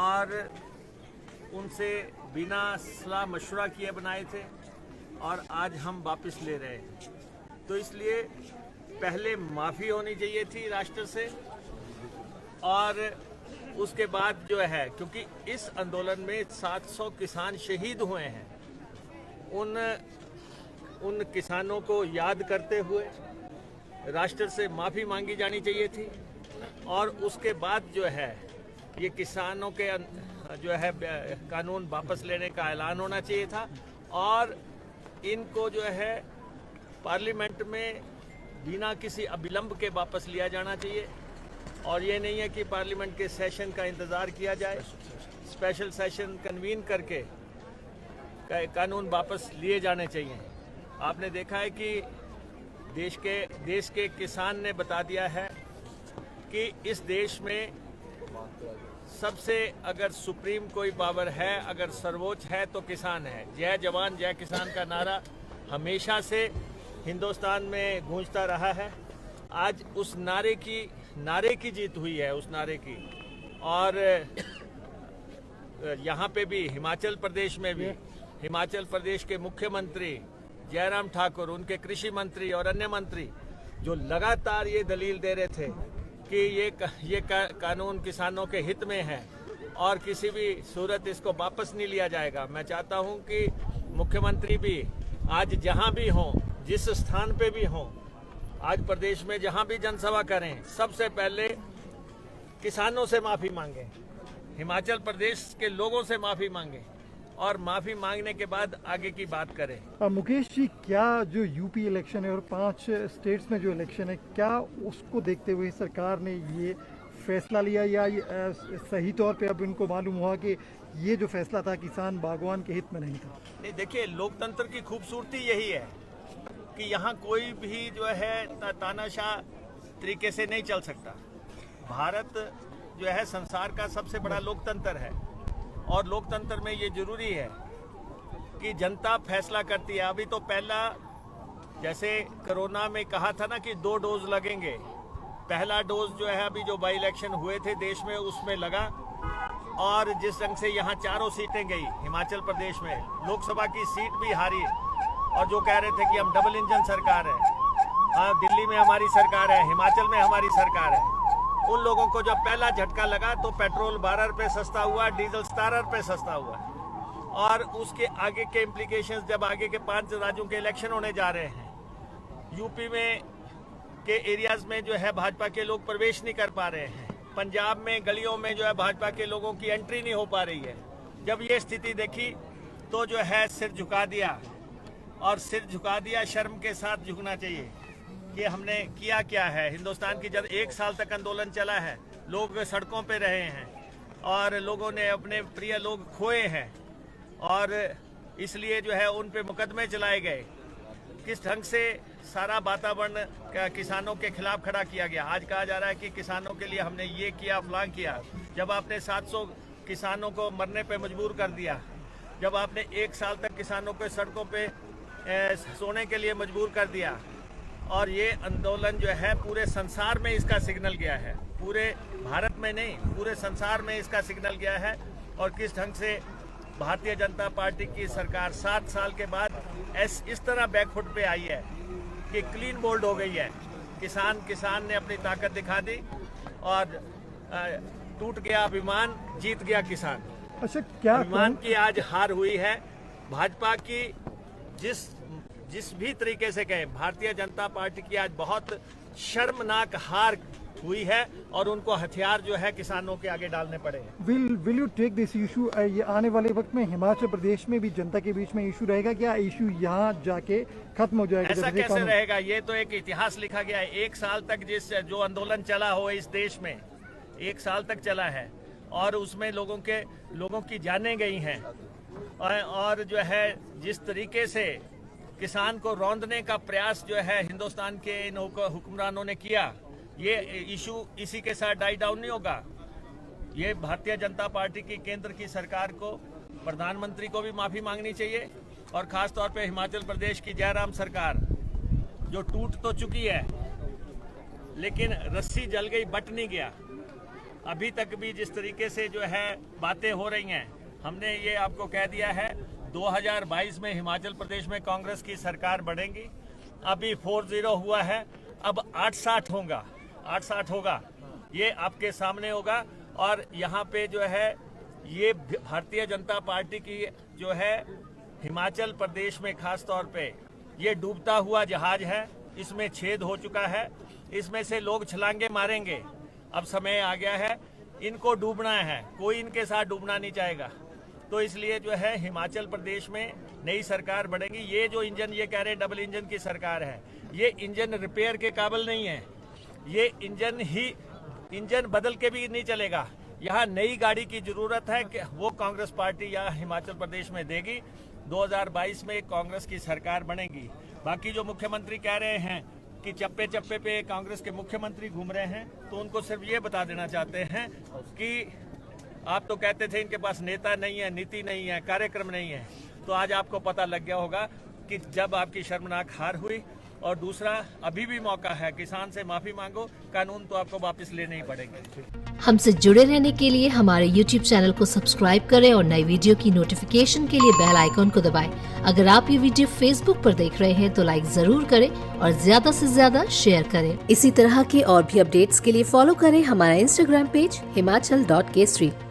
और उनसे बिना सलाह मशवरा किए बनाए थे और आज हम वापस ले रहे हैं। तो इसलिए पहले माफ़ी होनी चाहिए थी राष्ट्र से और उसके बाद जो है, क्योंकि इस आंदोलन में 700 किसान शहीद हुए हैं, उन किसानों को याद करते हुए राष्ट्र से माफ़ी मांगी जानी चाहिए थी और उसके बाद जो है ये किसानों के जो है कानून वापस लेने का ऐलान होना चाहिए था और इनको जो है पार्लियामेंट में बिना किसी अविलंब के वापस लिया जाना चाहिए। और ये नहीं है कि पार्लियामेंट के सेशन का इंतज़ार किया जाए, स्पेशल सेशन कन्वीन करके कानून वापस लिए जाने चाहिए। आपने देखा है कि देश के किसान ने बता दिया है कि इस देश में सबसे अगर सुप्रीम कोई पावर है, अगर सर्वोच्च है तो किसान है। जय जवान जय किसान का नारा हमेशा से हिंदुस्तान में गूंजता रहा है। आज उस नारे की जीत हुई है, उस नारे की। और यहाँ पे भी हिमाचल प्रदेश में भी हिमाचल प्रदेश के मुख्यमंत्री जयराम ठाकुर, उनके कृषि मंत्री और अन्य मंत्री जो लगातार ये दलील दे रहे थे कि ये कानून किसानों के हित में है और किसी भी सूरत इसको वापस नहीं लिया जाएगा। मैं चाहता हूं कि मुख्यमंत्री भी आज जहां भी हों, जिस स्थान पे भी हों, आज प्रदेश में जहां भी जनसभा करें, सबसे पहले किसानों से माफ़ी मांगें, हिमाचल प्रदेश के लोगों से माफ़ी मांगें और माफ़ी मांगने के बाद आगे की बात करें। मुकेश जी, क्या जो यूपी इलेक्शन है और 5 स्टेट्स में जो इलेक्शन है, क्या उसको देखते हुए सरकार ने ये फैसला लिया या सही तौर पे अब इनको मालूम हुआ कि ये जो फैसला था किसान बागवान के हित में नहीं था? नहीं, देखिए, लोकतंत्र की खूबसूरती यही है कि यहाँ कोई भी जो है तानाशाह तरीके से नहीं चल सकता। भारत जो है संसार का सबसे बड़ा लोकतंत्र है और लोकतंत्र में ये जरूरी है कि जनता फैसला करती है। अभी तो पहला, जैसे कोरोना में कहा था ना कि 2 डोज लगेंगे, पहला डोज जो है अभी जो बाई इलेक्शन हुए थे देश में उसमें लगा और जिस ढंग से यहाँ 4 सीटें गई हिमाचल प्रदेश में, लोकसभा की सीट भी हारी और जो कह रहे थे कि हम डबल इंजन सरकार है, हाँ दिल्ली में हमारी सरकार है, हिमाचल में हमारी सरकार है, उन लोगों को जब पहला झटका लगा तो पेट्रोल 12 रुपये सस्ता हुआ, डीजल 17 रुपये सस्ता हुआ और उसके आगे के इम्प्लीकेशंस जब आगे के 5 राज्यों के इलेक्शन होने जा रहे हैं, यूपी में के एरियाज में जो है भाजपा के लोग प्रवेश नहीं कर पा रहे हैं, पंजाब में गलियों में जो है भाजपा के लोगों की एंट्री नहीं हो पा रही है। जब ये स्थिति देखी तो जो है सिर झुका दिया और सिर झुका दिया, शर्म के साथ झुकना चाहिए कि हमने किया क्या है। हिंदुस्तान की जब 1 साल तक आंदोलन चला है, लोग सड़कों पे रहे हैं और लोगों ने अपने प्रिय लोग खोए हैं और इसलिए जो है उन पे मुकदमे चलाए गए। किस ढंग से सारा वातावरण किसानों के खिलाफ खड़ा किया गया। आज कहा जा रहा है कि किसानों के लिए हमने ये किया, फलां किया। जब आपने 700 किसानों को मरने पे मजबूर कर दिया, जब आपने 1 साल तक किसानों को सड़कों पे सोने के लिए मजबूर कर दिया और ये आंदोलन जो है पूरे संसार में इसका सिग्नल गया है, पूरे भारत में नहीं पूरे संसार में इसका सिग्नल गया है। और किस ढंग से भारतीय जनता पार्टी की सरकार 7 साल के बाद इस तरह बैकफुट पे आई है कि क्लीन बोल्ड हो गई है। किसान ने अपनी ताकत दिखा दी और टूट गया अभिमान, जीत गया किसान। अच्छा, क्या अभिमान की आज हार हुई है भाजपा की। जिस भी तरीके से कहें, भारतीय जनता पार्टी की आज बहुत शर्मनाक हार हुई है और उनको हथियार जो है किसानों के आगे डालने पड़े हैं। Will you take this issue? ये आने वाले वक्त में हिमाचल प्रदेश में भी जनता के बीच में इशू रहेगा क्या? इशू यहाँ जाके खत्म हो जाएगा? ऐसा कैसे रहेगा? ये तो एक इतिहास लिखा गया है। 1 साल तक जो आंदोलन चला हो इस देश में, 1 साल तक चला है और उसमें लोगों की जानें गई हैं और जो है जिस तरीके से किसान को रौंदने का प्रयास जो है हिंदुस्तान के इन हुक्मरानों ने किया, ये इशू इसी के साथ डाई डाउन नहीं होगा। ये भारतीय जनता पार्टी की केंद्र की सरकार को, प्रधानमंत्री को भी माफी मांगनी चाहिए और खास तौर पे हिमाचल प्रदेश की जयराम सरकार जो टूट तो चुकी है लेकिन रस्सी जल गई, बट नहीं गया। अभी तक भी जिस तरीके से जो है बातें हो रही हैं, हमने ये आपको कह दिया है 2022 में हिमाचल प्रदेश में कांग्रेस की सरकार बढ़ेगी। अभी 40 हुआ है, अब 860 होगा, 860 होगा, ये आपके सामने होगा। और यहाँ पे जो है ये भारतीय जनता पार्टी की जो है हिमाचल प्रदेश में खास तौर पे ये डूबता हुआ जहाज है, इसमें छेद हो चुका है, इसमें से लोग छलांगे मारेंगे। अब समय आ गया है, इनको डूबना है, कोई इनके साथ डूबना नहीं चाहेगा। तो इसलिए जो है हिमाचल प्रदेश में नई सरकार बढ़ेगी। ये जो इंजन ये कह रहे हैं डबल इंजन की सरकार है, ये इंजन रिपेयर के काबिल नहीं है, ये इंजन बदल के भी नहीं चलेगा। यहाँ नई गाड़ी की जरूरत है कि वो कांग्रेस पार्टी यहाँ हिमाचल प्रदेश में देगी। 2022 में कांग्रेस की सरकार बनेगी। बाकी जो मुख्यमंत्री कह रहे हैं कि चप्पे चप्पे पे कांग्रेस के मुख्यमंत्री घूम रहे हैं, तो उनको सिर्फ ये बता देना चाहते हैं कि आप तो कहते थे इनके पास नेता नहीं है, नीति नहीं है, कार्यक्रम नहीं है। तो आज आपको पता लग गया होगा कि जब आपकी शर्मनाक हार हुई। और दूसरा, अभी भी मौका है, किसान से माफी मांगो, कानून तो आपको वापस लेने ही पड़ेंगे। हमसे जुड़े रहने के लिए हमारे YouTube चैनल को सब्सक्राइब करें और नई वीडियो की नोटिफिकेशन के लिए बेल आइकॉन को दबाएं। अगर आप ये वीडियो Facebook पर देख रहे हैं तो लाइक जरूर करें और ज्यादा से ज्यादा शेयर करें। इसी तरह के और भी अपडेट्स के लिए फॉलो करें हमारा Instagram पेज himachal.kesari।